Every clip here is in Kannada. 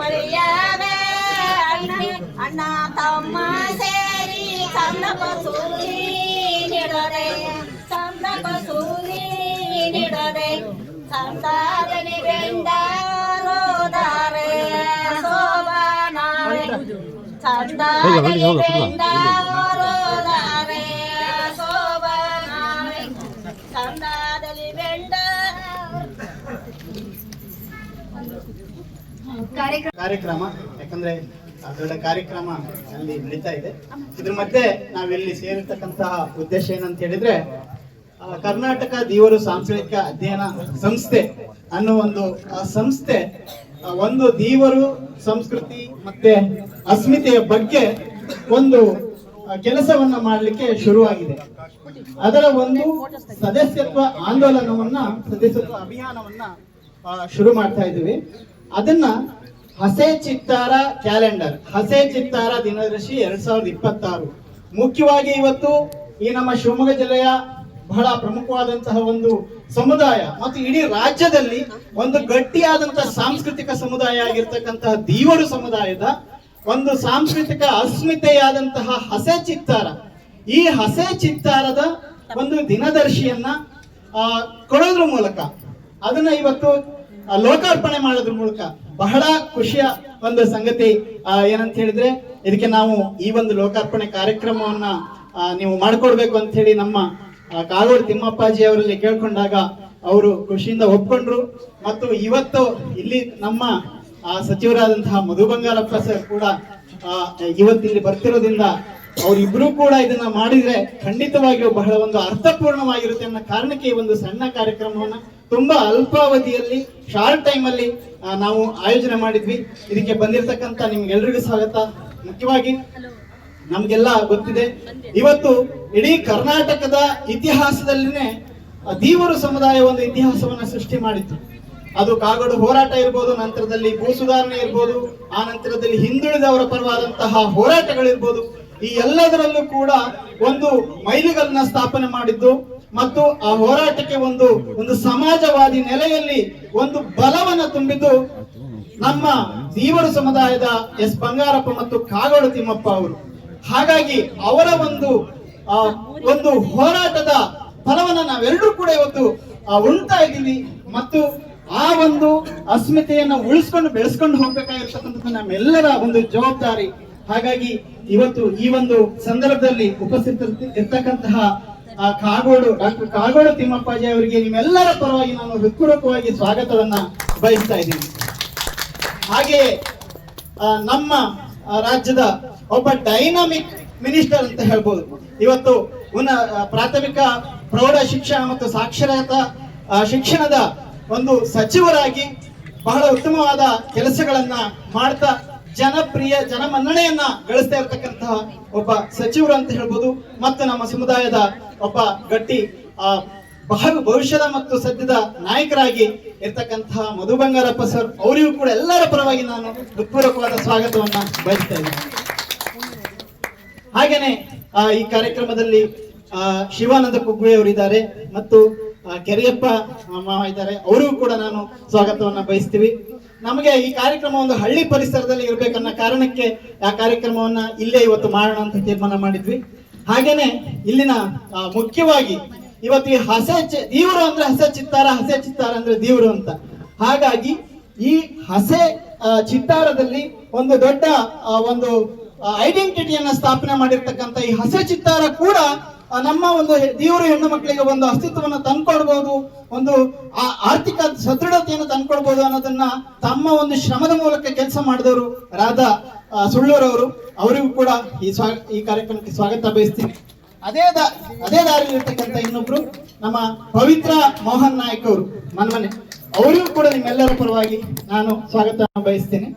ಒಳ್ಳೆಯವೇ ಅಣ್ಣ ತಮ್ಮ ಸೇರಿ ಚಂದಕ ಸೂರಿ ನೀಡರೆ ಚಂದಕ ಸೂರಿ ನೀಡರೆ ಸಂತಾದನಿ ಬೆಂದಾರೋದಾರೆ ಶೋಭನಾರೆ ಸಂತಾದನಿ ಬೆಂದಾರೋದಾರೆ ಶೋಭನಾರೆ ಸಂತಾದನಿ ಬೆಂದ ಕಾರ್ಯಕ್ರಮ. ಯಾಕಂದ್ರೆ ದೊಡ್ಡ ಕಾರ್ಯಕ್ರಮ ಅಲ್ಲಿ ನಡೀತಾ ಇದೆ. ಇದ್ರ ಮಧ್ಯೆ ನಾವಿಲ್ಲಿ ಸೇರಿರ್ತಕ್ಕಂತಹ ಉದ್ದೇಶ ಏನಂತ ಹೇಳಿದ್ರೆ, ಕರ್ನಾಟಕ ದೇವರು ಸಾಂಸ್ಕೃತಿಕ ಅಧ್ಯಯನ ಸಂಸ್ಥೆ ಅನ್ನೋ ಒಂದು ಸಂಸ್ಥೆ ಒಂದು ದೇವರು ಸಂಸ್ಕೃತಿ ಮತ್ತೆ ಅಸ್ಮಿತೆಯ ಬಗ್ಗೆ ಒಂದು ಕೆಲಸವನ್ನ ಮಾಡಲಿಕ್ಕೆ ಶುರುವಾಗಿದೆ. ಅದರ ಒಂದು ಸದಸ್ಯತ್ವ ಆಂದೋಲನವನ್ನ ಸದಸ್ಯತ್ವ ಅಭಿಯಾನವನ್ನ ಶುರು ಮಾಡ್ತಾ ಇದ್ದೀವಿ. ಅದನ್ನ ಹಸೆ ಚಿತ್ತಾರ ಕ್ಯಾಲೆಂಡರ್, ಹಸೆ ಚಿತ್ತಾರ ದಿನದರ್ಶಿ 2026 ಮುಖ್ಯವಾಗಿ ಇವತ್ತು ಈ ನಮ್ಮ ಶಿವಮೊಗ್ಗ ಜಿಲ್ಲೆಯ ಬಹಳ ಪ್ರಮುಖವಾದಂತಹ ಒಂದು ಸಮುದಾಯ ಮತ್ತು ಇಡೀ ರಾಜ್ಯದಲ್ಲಿ ಒಂದು ಗಟ್ಟಿಯಾದಂತಹ ಸಾಂಸ್ಕೃತಿಕ ಸಮುದಾಯ ಆಗಿರ್ತಕ್ಕಂತಹ ದೇವರು ಸಮುದಾಯದ ಒಂದು ಸಾಂಸ್ಕೃತಿಕ ಅಸ್ಮಿತೆಯಾದಂತಹ ಹಸೆ ಚಿತ್ತಾರ, ಈ ಹಸೆ ಚಿತ್ತಾರದ ಒಂದು ದಿನದರ್ಶಿಯನ್ನ ಕೊಡೋದ್ರ ಮೂಲಕ ಅದನ್ನ ಇವತ್ತು ಲೋಕಾರ್ಪಣೆ ಮಾಡೋದ್ರ ಮೂಲಕ ಬಹಳ ಖುಷಿಯ ಒಂದು ಸಂಗತಿ ಏನಂತ ಹೇಳಿದ್ರೆ, ಇದಕ್ಕೆ ನಾವು ಈ ಒಂದು ಲೋಕಾರ್ಪಣೆ ಕಾರ್ಯಕ್ರಮವನ್ನ ನೀವು ಮಾಡ್ಕೊಡ್ಬೇಕು ಅಂತ ಹೇಳಿ ನಮ್ಮ ಕಾಗೋಡು ತಿಮ್ಮಪ್ಪಾಜಿ ಅವರಲ್ಲಿ ಕೇಳ್ಕೊಂಡಾಗ ಅವರು ಖುಷಿಯಿಂದ ಒಪ್ಕೊಂಡ್ರು. ಮತ್ತು ಇವತ್ತು ಇಲ್ಲಿ ನಮ್ಮ ಸಚಿವರಾದಂತಹ ಮಧು ಬಂಗಾರಪ್ಪ ಸರ್ ಕೂಡ ಇವತ್ತಿಲ್ಲಿ ಬರ್ತಿರೋದ್ರಿಂದ ಅವರಿಬ್ರು ಕೂಡ ಇದನ್ನ ಮಾಡಿದ್ರೆ ಖಂಡಿತವಾಗಿಯೂ ಬಹಳ ಒಂದು ಅರ್ಥಪೂರ್ಣವಾಗಿರುತ್ತೆ ಅನ್ನೋ ಕಾರಣಕ್ಕೆ ಈ ಒಂದು ಸಣ್ಣ ಕಾರ್ಯಕ್ರಮವನ್ನ ತುಂಬಾ ಅಲ್ಪಾವಧಿಯಲ್ಲಿ ಶಾರ್ಟ್ ಟೈಮ್ ಅಲ್ಲಿ ನಾವು ಆಯೋಜನೆ ಮಾಡಿದ್ವಿ. ಇದಕ್ಕೆ ಬಂದಿರತಕ್ಕಂತ ನಿಮ್ಗೆಲ್ರಿಗೂ ಸ್ವಾಗತ. ಮುಖ್ಯವಾಗಿ ನಮ್ಗೆಲ್ಲ ಗೊತ್ತಿದೆ, ಇವತ್ತು ಇಡೀ ಕರ್ನಾಟಕದ ಇತಿಹಾಸದಲ್ಲಿನೇ ದೇವರು ಸಮುದಾಯ ಒಂದು ಇತಿಹಾಸವನ್ನ ಸೃಷ್ಟಿ ಮಾಡಿತ್ತು. ಅದು ಕಾಗೋಡು ಹೋರಾಟ ಇರ್ಬೋದು, ನಂತರದಲ್ಲಿ ಭೂ ಸುಧಾರಣೆ ಇರ್ಬೋದು, ಆ ನಂತರದಲ್ಲಿ ಹಿಂದುಳಿದವರ ಪರವಾದಂತಹ ಹೋರಾಟಗಳಿರ್ಬೋದು. ಈ ಎಲ್ಲದರಲ್ಲೂ ಕೂಡ ಒಂದು ಮೈಲಿಗಲ್ಲನ್ನ ಸ್ಥಾಪನೆ ಮಾಡಿದ್ದು ಮತ್ತು ಆ ಹೋರಾಟಕ್ಕೆ ಒಂದು ಸಮಾಜವಾದಿ ನೆಲೆಯಲ್ಲಿ ಒಂದು ಬಲವನ್ನ ತುಂಬಿದ್ದು ನಮ್ಮ ದೇವರು ಸಮುದಾಯದ ಎಸ್ ಬಂಗಾರಪ್ಪ ಮತ್ತು ಕಾಗೋಡು ತಿಮ್ಮಪ್ಪ ಅವರು. ಹಾಗಾಗಿ ಅವರ ಒಂದು ಹೋರಾಟದ ಫಲವನ್ನ ನಾವೆಲ್ಲರೂ ಕೂಡ ಇವತ್ತು ಉಣ್ತಾ ಇದ್ದೀವಿ ಮತ್ತು ಆ ಒಂದು ಅಸ್ಮಿತೆಯನ್ನ ಉಳಿಸ್ಕೊಂಡು ಬೆಳೆಸ್ಕೊಂಡು ಹೋಗ್ಬೇಕಾಗಿರ್ತಕ್ಕಂಥದ್ದು ನಮ್ಮೆಲ್ಲರ ಒಂದು ಜವಾಬ್ದಾರಿ. ಹಾಗಾಗಿ ಇವತ್ತು ಈ ಒಂದು ಸಂದರ್ಭದಲ್ಲಿ ಉಪಸ್ಥಿತರಿರ್ತಕ್ಕಂತಹ ಡಾಕ್ಟರ್ ಕಾಗೋಡು ತಿಮ್ಮಪ್ಪಾಜಿ ಅವರಿಗೆ ನಿಮ್ಮೆಲ್ಲರ ಪರವಾಗಿ ನಾನು ಹೃತ್ಪೂರ್ವಕವಾಗಿ ಸ್ವಾಗತವನ್ನ ಬಯಸ್ತಾ ಇದ್ದೀನಿ. ಹಾಗೆಯೇ ನಮ್ಮ ರಾಜ್ಯದ ಒಬ್ಬ ಡೈನಾಮಿಕ್ ಮಿನಿಸ್ಟರ್ ಅಂತ ಹೇಳ್ಬೋದು. ಇವತ್ತು ಪ್ರಾಥಮಿಕ ಪ್ರೌಢ ಶಿಕ್ಷಣ ಮತ್ತು ಸಾಕ್ಷರತಾ ಶಿಕ್ಷಣದ ಒಂದು ಸಚಿವರಾಗಿ ಬಹಳ ಉತ್ತಮವಾದ ಕೆಲಸಗಳನ್ನ ಮಾಡ್ತಾ ಜನಪ್ರಿಯ ಜನಮನ್ನಣೆಯನ್ನ ಗಳಿಸ್ತಾ ಇರತಕ್ಕಂತಹ ಒಬ್ಬ ಸಚಿವರು ಅಂತ ಹೇಳ್ಬೋದು. ಮತ್ತು ನಮ್ಮ ಸಮುದಾಯದ ಒಬ್ಬ ಗಟ್ಟಿ ಭವಿಷ್ಯದ ಮತ್ತು ಸದ್ಯದ ನಾಯಕರಾಗಿ ಇರ್ತಕ್ಕಂತಹ ಮಧು ಬಂಗಾರಪ್ಪ ಸರ್ ಅವರಿಗೂ ಕೂಡ ಎಲ್ಲರ ಪರವಾಗಿ ನಾನು ಹೃತ್ಪೂರ್ವಕವಾದ ಸ್ವಾಗತವನ್ನ ಬಯಸ್ತಾ ಇದ್ದೀನಿ. ಹಾಗೇನೆ ಈ ಕಾರ್ಯಕ್ರಮದಲ್ಲಿ ಶಿವಾನಂದ ಕುಗ್ವೆ ಅವರಿದ್ದಾರೆ ಮತ್ತು ಕೆರಿಯಪ್ಪ ಮಾವ ಇದ್ದಾರೆ, ಅವರಿಗೂ ಕೂಡ ನಾನು ಸ್ವಾಗತವನ್ನ ಬಯಸ್ತೀವಿ. ನಮಗೆ ಈ ಕಾರ್ಯಕ್ರಮ ಒಂದು ಹಳ್ಳಿ ಪರಿಸರದಲ್ಲಿ ಇರ್ಬೇಕನ್ನೋ ಕಾರಣಕ್ಕೆ ಆ ಕಾರ್ಯಕ್ರಮವನ್ನ ಇಲ್ಲೇ ಇವತ್ತು ಮಾಡೋಣ ಅಂತ ತೀರ್ಮಾನ ಮಾಡಿದ್ವಿ. ಹಾಗೇನೆ ಇಲ್ಲಿನ ಮುಖ್ಯವಾಗಿ ಇವತ್ತು ಈ ದೇವರು ಅಂದ್ರೆ ಹಸೆ ಚಿತ್ತಾರ ಅಂದ್ರೆ ದೇವರು ಅಂತ. ಹಾಗಾಗಿ ಈ ಹಸೆ ಚಿತ್ತಾರದಲ್ಲಿ ಒಂದು ದೊಡ್ಡ ಒಂದು ಐಡೆಂಟಿಟಿಯನ್ನ ಸ್ಥಾಪನೆ ಮಾಡಿರ್ತಕ್ಕಂಥ ಈ ಹಸೆ ಚಿತ್ತಾರ ಕೂಡ ನಮ್ಮ ಒಂದು ದೇವರು ಹೆಣ್ಣು ಮಕ್ಕಳಿಗೆ ಒಂದು ಅಸ್ತಿತ್ವವನ್ನು ತಂದ್ಕೊಡ್ಬಹುದು, ಒಂದು ಆರ್ಥಿಕ ಸದೃಢತೆಯನ್ನು ತಂದ್ಕೊಡ್ಬಹುದು ಅನ್ನೋದನ್ನ ತಮ್ಮ ಒಂದು ಶ್ರಮದ ಮೂಲಕ ಕೆಲಸ ಮಾಡಿದವರು ರಾಧಾ ಸುಳ್ಳೂರವರು. ಅವರಿಗೂ ಕೂಡ ಈ ಕಾರ್ಯಕ್ರಮಕ್ಕೆ ಸ್ವಾಗತ ಬಯಸ್ತೀನಿ. ಅದೇ ದಾರಿಯಲ್ಲಿ ಇರ್ತಕ್ಕಂಥ ಇನ್ನೊಬ್ರು ನಮ್ಮ ಪವಿತ್ರ ಮೋಹನ್ ನಾಯಕ್ ಅವರು ಮನ್ಮನೆ, ಅವರಿಗೂ ಕೂಡ ನಿಮ್ಮೆಲ್ಲರ ಪರವಾಗಿ ನಾನು ಸ್ವಾಗತ ಬಯಸ್ತೇನೆ.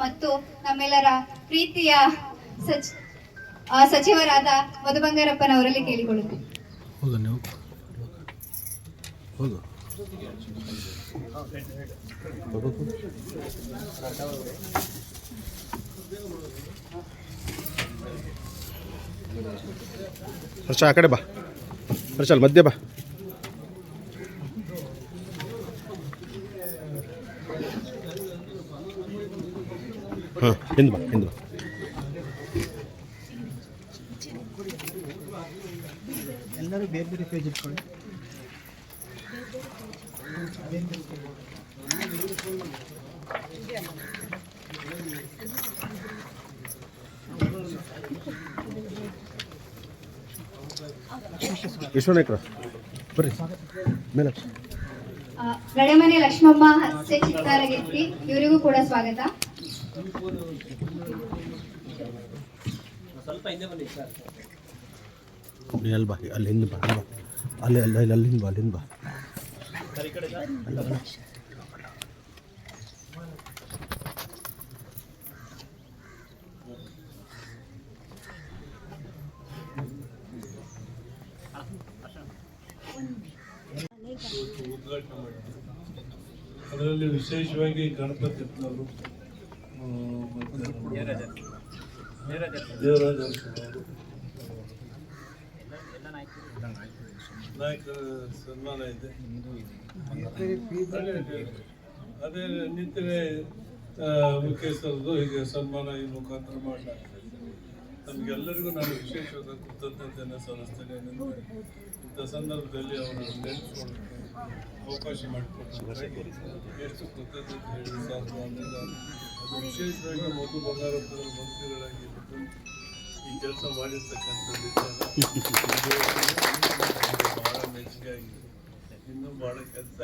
ಮತ್ತು ನಮ್ಮೆಲ್ಲರ ಪ್ರೀತಿಯ ಸಚಿವರಾದ ಮಧು ಬಂಗಾರಪ್ಪನವರಲ್ಲಿ ಕೇಳಿಕೊಳ್ಳುತ್ತೇನೆ. ಆ ಕಡೆ ಬಾ, ಮಧ್ಯ ಬಾ. ಹಾಂ ಹಿಂದೆ ಬಾ ಹಿಂದೆ ಬಾ. ಎಲ್ಲರೂ ಬೇರೆ ಬೇರೆ ಪೇಜ್ ಇಟ್ಕೊಳ್ಳಿ. ವಿಶ್ವನಾಯ್ಕರ ಬರ್ರಿ ಮೇಲೆ. ಗಡೆಮನೆ ಲಕ್ಷ್ಮಮ್ಮ ಹಾಸ್ಯ ಚಿತ್ತಾರಗಿತ್ತಿ ಇವರಿಗೂ ಕೂಡ ಸ್ವಾಗತ. ಅಲ್ಲಿ ಬಾ, ಅಲ್ಲಿ ಹಿಂದೆ ಬಾ, ಅಲ್ಲಿ ಅಲ್ಲಿ ಅಲ್ಲಿ ಅಲ್ಲಿಂದ ಬಾ, ಅಲ್ಲಿಂದ ಬಾ. ಉದ್ಘಾಟನೆ ಮಾಡಿದ್ವಿ. ಅದರಲ್ಲಿ ವಿಶೇಷವಾಗಿ ಗಣಪತಿನವರು ದೇವರಾಜ ಅವರು ನಾಯಕರ ಸನ್ಮಾನ ಇದೆ. ಅದೇ ನಿಂತರೆ ಮುಖ್ಯಸ್ಥರದ್ದು ಹೀಗೆ ಸನ್ಮಾನ ಈ ಮುಖಾಂತರ ಮಾಡಲಾಗ್ತದೆ. ನಮಗೆಲ್ಲರಿಗೂ ನಾನು ವಿಶೇಷವಾದ ಕೃತಜ್ಞತೆಯನ್ನು ಸಲ್ಲಿಸ್ತೇನೆ. ಇಂಥ ಸಂದರ್ಭದಲ್ಲಿ ಅವರನ್ನು ನೆನೆಸ್ಕೊಳ್ಳೋಕ್ಕೆ ಅವಕಾಶ ಮಾಡಿಕೊಟ್ಟಿದ್ದಾರೆ. ಎಷ್ಟು ಕೃತಜ್ಞತೆ ಹೇಳಿ ಸಾಕು. ಆಮೇಲೆ ಅದು ವಿಶೇಷವಾಗಿ ಮಧು ಬಂಗಾರಪ್ಪನ ಮಂತ್ರಿಗಳಾಗಿದ್ದು ಈ ಕೆಲಸ ಮಾಡಿರ್ತಕ್ಕಂಥದ್ದು ಭಾಳ ಮೆಚ್ಚುಗೆ ಆಗಿದೆ. ಇನ್ನೂ ಭಾಳ ಕೆಲಸ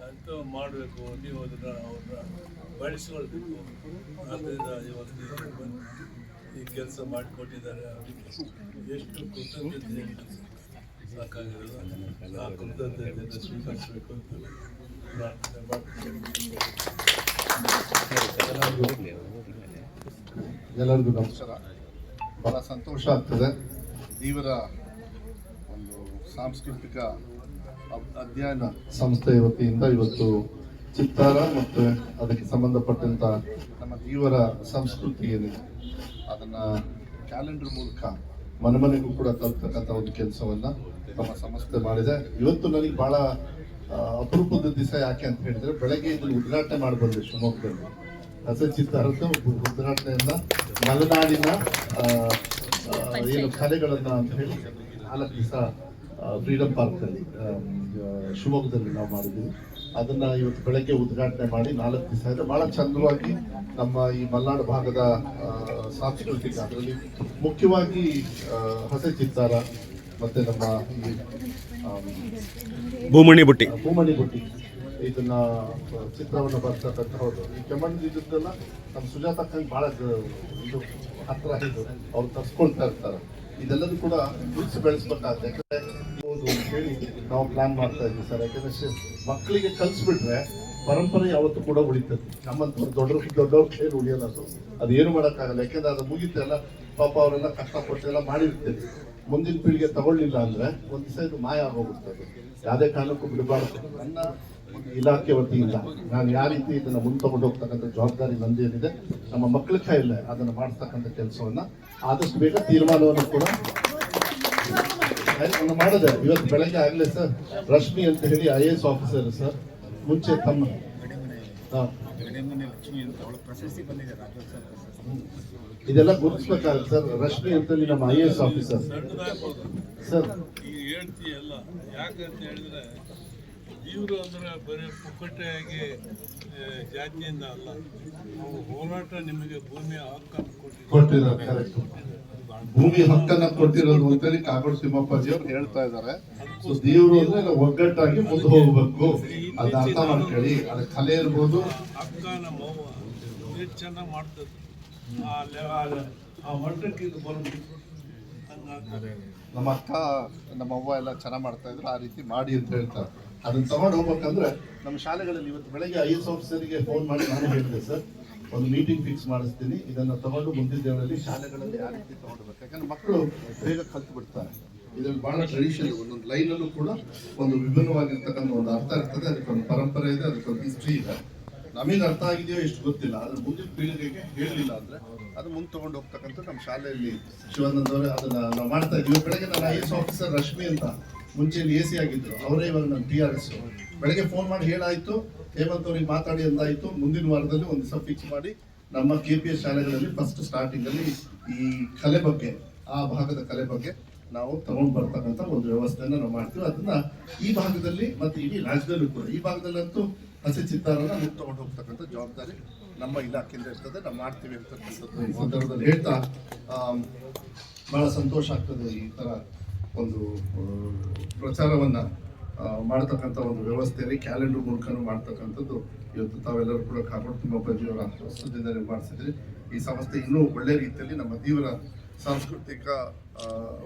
ಅಂತೂ ಮಾಡಬೇಕು. ನೀವು ಅದನ್ನು ಅವ್ರನ್ನ ಬಳಸ್ಕೊಳ್ಬೇಕು. ಆದ್ದರಿಂದ ಇವತ್ತು ಈ ಕೆಲಸ ಮಾಡಿಕೊಟ್ಟಿದ್ದಾರೆ. ಅವರಿಗೆ ಎಷ್ಟು ಕೃತಜ್ಞತೆ ಸಾಕಾಗಿರೋದು. ಆ ಕೃತಜ್ಞತೆಯನ್ನು ಸ್ವೀಕರಿಸಬೇಕು ಅಂತ ಪ್ರಾರ್ಥನೆ ಮಾಡ್ತೀನಿ. ಎಲ್ಲರಿಗೂ ನಮಸ್ಕಾರ. ಬಹಳ ಸಂತೋಷ ಆಗ್ತದೆ. ದೇವರ ಒಂದು ಸಾಂಸ್ಕೃತಿಕ ಅಧ್ಯಯನ ಸಂಸ್ಥೆಯ ವತಿಯಿಂದ ಇವತ್ತು ಚಿತ್ತಾರ ಮತ್ತು ಅದಕ್ಕೆ ಸಂಬಂಧಪಟ್ಟಂಥ ನಮ್ಮ ದೇವರ ಸಂಸ್ಕೃತಿ ಏನಿದೆ ಅದನ್ನು ಕ್ಯಾಲೆಂಡರ್ ಮೂಲಕ ಮನೆಗೂ ಕೂಡ ತಲುಪತಕ್ಕಂಥ ಒಂದು ಕೆಲಸವನ್ನು ನಮ್ಮ ಸಂಸ್ಥೆ ಮಾಡಿದೆ. ಇವತ್ತು ನನಗೆ ಭಾಳ ಅಪರೂಪದ ದಿವಸ ಯಾಕೆ ಅಂತ ಹೇಳಿದರೆ, ಬೆಳಗ್ಗೆ ಇದನ್ನು ಉದ್ಘಾಟನೆ ಮಾಡಿ ಬಂದೆ ಶಿವಮೊಗ್ಗದಲ್ಲಿ. ಹಸ ಚಿತ್ತಾರದ ಉದ್ಘಾಟನೆಯನ್ನ ಮಲೆನಾಡಿನ ಏನು ಕಲೆಗಳನ್ನು ಅಂತ ಹೇಳಿ 4 ದಿವಸ ಫ್ರೀಡಮ್ ಪಾರ್ಕಲ್ಲಿ ಶಿವಮೊಗ್ಗದಲ್ಲಿ ನಾವು ಮಾಡಿದ್ದೀವಿ. ಅದನ್ನ ಇವತ್ತು ಬೆಳಗ್ಗೆ ಉದ್ಘಾಟನೆ ಮಾಡಿ 4 ದಿವಸ ಇದೆ. ಬಹಳ ಚಂದವಾಗಿ ನಮ್ಮ ಈ ಮಲೆನಾಡು ಭಾಗದ ಸಾಂಸ್ಕೃತಿಕ, ಅದರಲ್ಲಿ ಮುಖ್ಯವಾಗಿ ಹಸೆ ಚಿತ್ತಾರ ಮತ್ತೆ ನಮ್ಮ ಈ ಭೂಮಣಿ ಬುಟ್ಟಿ ಇದನ್ನ ಚಿತ್ರವನ್ನು ಬರ್ತಕ್ಕಂಥ. ಹೌದು, ಈ ಕೆಮ್ಮಣ್ಣದಿದ್ದೆಲ್ಲ ನಮ್ಮ ಸುಜಾತಕ್ಕಂಗೆ ಭಾಳ ಇದು ಹತ್ರ ಇದು ಅವ್ರು ತರ್ಸ್ಕೊಳ್ತಾ ಇರ್ತಾರೆ. ಇದೆಲ್ಲದೂ ಕೂಡ ಉಳಿಸಿ ಬೆಳೆಸ್ಬೇಕಾಗುತ್ತೆ. ಯಾಕಂದ್ರೆ ಹೇಳಿ ನಾವು ಪ್ಲಾನ್ ಮಾಡ್ತಾ ಇದ್ವಿ ಸರ್. ಯಾಕಂದ್ರೆ ಮಕ್ಕಳಿಗೆ ಕಲಿಸ್ಬಿಟ್ರೆ ಪರಂಪರೆ ಯಾವತ್ತೂ ಕೂಡ ಉಳಿತದೆ. ನಮ್ಮಂತ ದೊಡ್ಡವ್ರ ಕೈಲಿ ಉಳಿಯಲ್ಲ. ಅದು ಏನು ಮಾಡೋಕ್ಕಾಗಲ್ಲ. ಯಾಕೆಂದ್ರೆ ಅದು ಮುಗಿತೆಲ್ಲ ಪಾಪ ಅವರೆಲ್ಲ ಕಷ್ಟಪಟ್ಟೆಲ್ಲ ಮಾಡಿರ್ತೇವೆ. ಮುಂದಿನ ಪೀಳಿಗೆ ತಗೊಳ್ಳಿಲ್ಲ ಅಂದ್ರೆ ಒಂದು ದಿವಸ ಇದು ಮಾಯ ಆಗೋಗ್ಬಿಡ್ತದೆ. ಯಾವುದೇ ಕಾರಣಕ್ಕೂ ಬಿಡಬಾರ್ದು. ನನ್ನ ಒಂದು ಇಲಾಖೆ ವತಿಯಿಂದ ನಾನು ಯಾವ ರೀತಿ ಇದನ್ನು ಮುಂದೆ ತಗೊಂಡು ಹೋಗ್ತಕ್ಕಂಥ ಜವಾಬ್ದಾರಿ ನಂದೇನಿದೆ, ನಮ್ಮ ಮಕ್ಕಳ ಕೈಯಲ್ಲೇ ಅದನ್ನು ಮಾಡಿಸ್ತಕ್ಕಂಥ ಕೆಲಸವನ್ನ ಆದಷ್ಟು ಬೇಗ ತೀರ್ಮಾನವನ್ನು ಕೂಡ ಮಾಡಿದೆ. ಇವತ್ತು ಬೆಳಗ್ಗೆ ಆಗಲೇ ಸರ್ ರಶ್ಮಿ ಅಂತ ಹೇಳಿ IAS ಆಫೀಸರ್ ಸರ್, ಮುಂಚೆ ತಮ್ಮ ಇದೆಲ್ಲ ಗುರುತಿಸ್ಬೇಕಾಗುತ್ತೆ ಸರ್. ರಶ್ಮಿ ಅಂತೇಳಿ ನಮ್ಮ IAS ಆಫೀಸರ್ ಸರ್. ಈಗ ಹೇಳ್ತೀಯಲ್ಲ ಯಾಕಂತ ಹೇಳಿದ್ರೆ, ಇವರು ಅಂದ್ರೆ ಬರೀ ಪುಕ್ಕಟೆಯಾಗಿ ಜಾತಿಯಿಂದ ಅಲ್ಲ, ನಾವು ಹೋರಾಟ ನಿಮಗೆ ಭೂಮಿಯ ಹಕ್ಕನ್ನು ಕೊಟ್ಟಿದ್ದಾರೆ. ಕರೆಕ್ಟ್, ಭೂಮಿ ಹಕ್ಕನ್ನ ಕೊಟ್ಟಿರೋದು ಅಂತೇಳಿ ಕಾಗೋಡು ತಿಮ್ಮಪ್ಪಾಜಿ ಅವರು ಹೇಳ್ತಾ ಇದ್ದಾರೆ. ಸೊ ದೇವರು ಅಂದ್ರೆ ನಾವು ಒಗ್ಗಟ್ಟಾಗಿ ಮುಂದೆ ಹೋಗ್ಬೇಕು. ಅದನ್ನ ಅರ್ಥ ಮಾಡ್ಕೊಳ್ಳಿ. ಅದ ಕಲೆ ಇರ್ಬೋದು. ಅಕ್ಕ ನಮ್ಮವ್ವ ಎಷ್ಟು ಚೆನ್ನಾಗಿ ಮಾಡ್ತದೆ. ಆ ಮಟ್ಟಕ್ಕೆ ಇದು ಬರ್ಬೇಕು. ನಮ್ಮ ಅಕ್ಕ ನಮ್ಮ ಅವ್ವ ಎಲ್ಲ ಚೆನ್ನಾಗಿ ಮಾಡ್ತಾ ಇದ್ರು. ಆ ರೀತಿ ಮಾಡಿ ಅಂತ ಹೇಳ್ತಾರೆ. ಅದನ್ನ ತಗೊಂಡು ಹೋಗ್ಬೇಕಂದ್ರೆ ನಮ್ಮ ಶಾಲೆಗಳಲ್ಲಿ ಇವತ್ತು ಬೆಳಗ್ಗೆ IAS ಆಫೀಸರ್ಗೆ ಫೋನ್ ಮಾಡಿ ನಾನು ಹೇಳಿದೆ ಸರ್, ಒಂದು ಮೀಟಿಂಗ್ ಫಿಕ್ಸ್ ಮಾಡಿಸ್ತೀನಿ. ಇದನ್ನ ತಗೊಂಡು ಮುಂದಿನ ದಿನಗಳಲ್ಲಿ ಶಾಲೆಗಳಲ್ಲಿ ಯಾವ ರೀತಿ ತಗೊಂಡ್ಬೇಕು. ಯಾಕಂದ್ರೆ ಮಕ್ಕಳು ಬೇಗ ಕಲ್ತು ಬಿಡ್ತಾರೆ. ಇದರಲ್ಲಿ ಬಹಳ ಟ್ರೆಡಿಷನ್, ಒಂದೊಂದು ಲೈನಲ್ಲೂ ಕೂಡ ಒಂದು ವಿಭಿನ್ನವಾಗಿರ್ತಕ್ಕಂಥ ಒಂದು ಅರ್ಥ ಇರ್ತದೆ. ಅದಕ್ಕೊಂದು ಪರಂಪರೆ ಇದೆ, ಅದಕ್ಕೊಂದು ಹಿಸ್ಟ್ರಿ ಇದೆ. ನಮಗೆ ಅರ್ಥ ಆಗಿದೆಯೋ ಎಷ್ಟು ಗೊತ್ತಿಲ್ಲ, ಆದ್ರೆ ಮುಂದಿನ ಪೀಳಿಗೆಗೆ ಹೇಳಲಿಲ್ಲ ಅಂದ್ರೆ ಅದು ಮುಂದೆ ತಗೊಂಡು ಹೋಗ್ತಕ್ಕಂಥ ನಮ್ಮ ಶಾಲೆಯಲ್ಲಿ ಶಿವಾನಂದ್ ಅವರೇ ಅದನ್ನ ನಾವು ಮಾಡ್ತಾ ಇದ್ದೀವಿ. ಬೆಳಗ್ಗೆ ನಾನು IAS ಆಫೀಸರ್ ರಶ್ಮಿ ಅಂತ ಮುಂಚೆ AC ಆಗಿದ್ರು, ಅವರೇ ಇವಾಗ ನನ್ನ TRS ಬೆಳಗ್ಗೆ ಫೋನ್ ಮಾಡಿ ಹೇಳಾಯ್ತು, ಹೇಮಂತ್ ಅವ್ರಿಗೆ ಮಾತಾಡಿ ಅಂದಾಯ್ತು. ಮುಂದಿನ ವಾರದಲ್ಲಿ ಒಂದು ದಿವಸ ಫಿಕ್ಸ್ ಮಾಡಿ ನಮ್ಮ KPS ಶಾಲೆಗಳಲ್ಲಿ ಫಸ್ಟ್ ಸ್ಟಾರ್ಟಿಂಗ್ ಅಲ್ಲಿ ಈ ಕಲೆ ಬಗ್ಗೆ, ಆ ಭಾಗದ ಕಲೆ ಬಗ್ಗೆ ನಾವು ತಗೊಂಡ್ ಬರ್ತಕ್ಕಂಥ ಒಂದು ವ್ಯವಸ್ಥೆಯನ್ನ ನಾವು ಮಾಡ್ತೀವಿ. ಅದನ್ನ ಈ ಭಾಗದಲ್ಲಿ ಮತ್ತೆ ಇಡೀ ರಾಜ್ಯದಲ್ಲೂ ಕೂಡ, ಈ ಭಾಗದಲ್ಲಂತೂ ಹಸಿ ಚಿತ್ತಾರನ ತಗೊಂಡು ಹೋಗ್ತಕ್ಕಂಥ ಜವಾಬ್ದಾರಿ ನಮ್ಮ ಇಲಾಖೆಯಿಂದ ಇರ್ತದೆ. ನಾವು ಮಾಡ್ತೀವಿ ಅಂತಕ್ಕಂಥದ್ದು ಈ ಸಂದರ್ಭದಲ್ಲಿ ಹೇಳ್ತಾ, ಬಹಳ ಸಂತೋಷ ಆಗ್ತದೆ ಈ ತರ ಒಂದು ಪ್ರಚಾರವನ್ನ ಮಾಡತಕ್ಕಂಥ ಒಂದು ವ್ಯವಸ್ಥೆಯಲ್ಲಿ ಕ್ಯಾಲೆಂಡರ್ ಮೂಲಕನೂ ಮಾಡ್ತಕ್ಕಂಥದ್ದು. ಇವತ್ತು ತಾವೆಲ್ಲರೂ ಕೂಡ ಕಾಗೋಡು ತಿಮ್ಮಪ್ಪಾಜಿಯವರ ವಸ್ತುದಿಂದ ಮಾಡಿಸಿದ್ರಿ. ಈ ಸಂಸ್ಥೆ ಇನ್ನೂ ಒಳ್ಳೆ ರೀತಿಯಲ್ಲಿ ನಮ್ಮ ತೀವ್ರ ಸಾಂಸ್ಕೃತಿಕ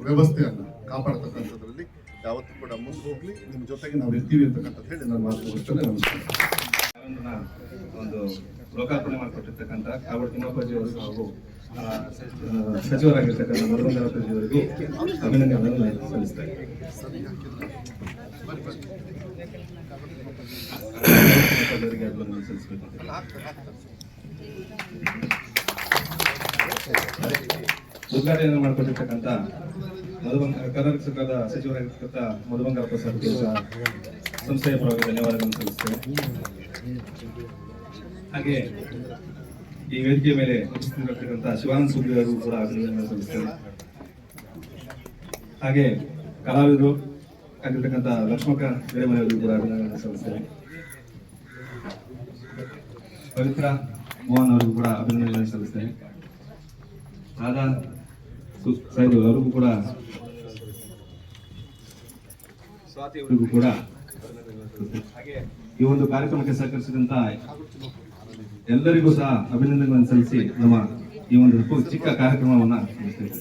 ವ್ಯವಸ್ಥೆಯನ್ನು ಕಾಪಾಡ್ತಕ್ಕಂಥದ್ರಲ್ಲಿ ಯಾವತ್ತೂ ಕೂಡ ಮುಂದೆ ಹೋಗ್ಲಿ, ನಿಮ್ಮ ಜೊತೆಗೆ ನಾವು ಇರ್ತೀವಿ ಅಂತಕ್ಕಂಥದ್ದು ಹೇಳಿ ನಾನು ಮಾತನಾಡ್ತೇನೆ. ನಮಸ್ಕಾರ. ಒಂದು ಲೋಕಾರ್ಪಣೆ ಮಾಡಿಕೊಟ್ಟಿರ್ತಕ್ಕಂಥ ಕಾಗೋಡು ತಿಮ್ಮಪ್ಪಾಜಿ ಅವರು ಹಾಗೂ ಸಚಿವರಾಗಿರ್ತಕ್ಕಂಥ ಮಧುಬಂಗಾರಪ್ಪಾಜಿ ಅವರಿಗೂ ಅಭಿನಂದನೆಗಳನ್ನು ಸಲ್ಲಿಸ್ತಾರೆ. ಅಭಿನಂದನೆ ಸಲ್ಲಿಸಬೇಕು. ಉದ್ಘಾಟನೆ ಮಾಡಿಕೊಟ್ಟಿರ್ತಕ್ಕಂಥ ಕರ್ನಾಟಕ ಸರ್ಕಾರದ ಸಚಿವರಾಗಿರ್ತಕ್ಕಂಥ ಮಧುಬಂಗಾರಪ್ಪ ಸರ್ ಸಂಸ್ಥೆಯ ಪರವಾಗಿ ಧನ್ಯವಾದಗಳನ್ನು ಸಲ್ಲಿಸ್ತೇನೆ. ಹಾಗೆ ಈ ವೇದಿಕೆಯ ಮೇಲೆ ಉಪಸ್ಥಿತರಿರ್ತಕ್ಕಂಥ ಶಿವಾನಂದ ಸುಬ್ಬಿ ಅವರು ಕೂಡ ಅಭಿನಂದನೆ ಸಲ್ಲಿಸ್ತೇನೆ. ಹಾಗೆ ಕಲಾವಿದರು ಆಗಿರ್ತಕ್ಕಂಥ ಲಕ್ಷ್ಮಕ್ಕ ಹಿರೇಮನೆಯವರಿಗೂ ಕೂಡ ಅಭಿನಂದನೆ ಸಲ್ಲಿಸ್ತೇನೆ. ಪವಿತ್ರ ಮೋಹನ್ ಅವರಿಗೂ ಕೂಡ ಅಭಿನಂದನೆ ಸಲ್ಲಿಸ್ತೇನೆ. ರಾಧಾ ಸಾಹೇಬ್ ಅವರಿಗೂ ಕೂಡ, ಸ್ವಾತಿ ಅವರಿಗೂ ಕೂಡ ಹಾಗೆ ಈ ಒಂದು ಕಾರ್ಯಕ್ರಮಕ್ಕೆ ಸಹಕರಿಸಿದಂತ ಎಲ್ಲರಿಗೂ ಸಹ ಅಭಿನಂದನೆಗಳನ್ನು ಸಲ್ಲಿಸಿ ನಮ್ಮ ಈ ಒಂದು ಚಿಕ್ಕ ಕಾರ್ಯಕ್ರಮವನ್ನ ಮುಗಿಸ್ತೇವೆ.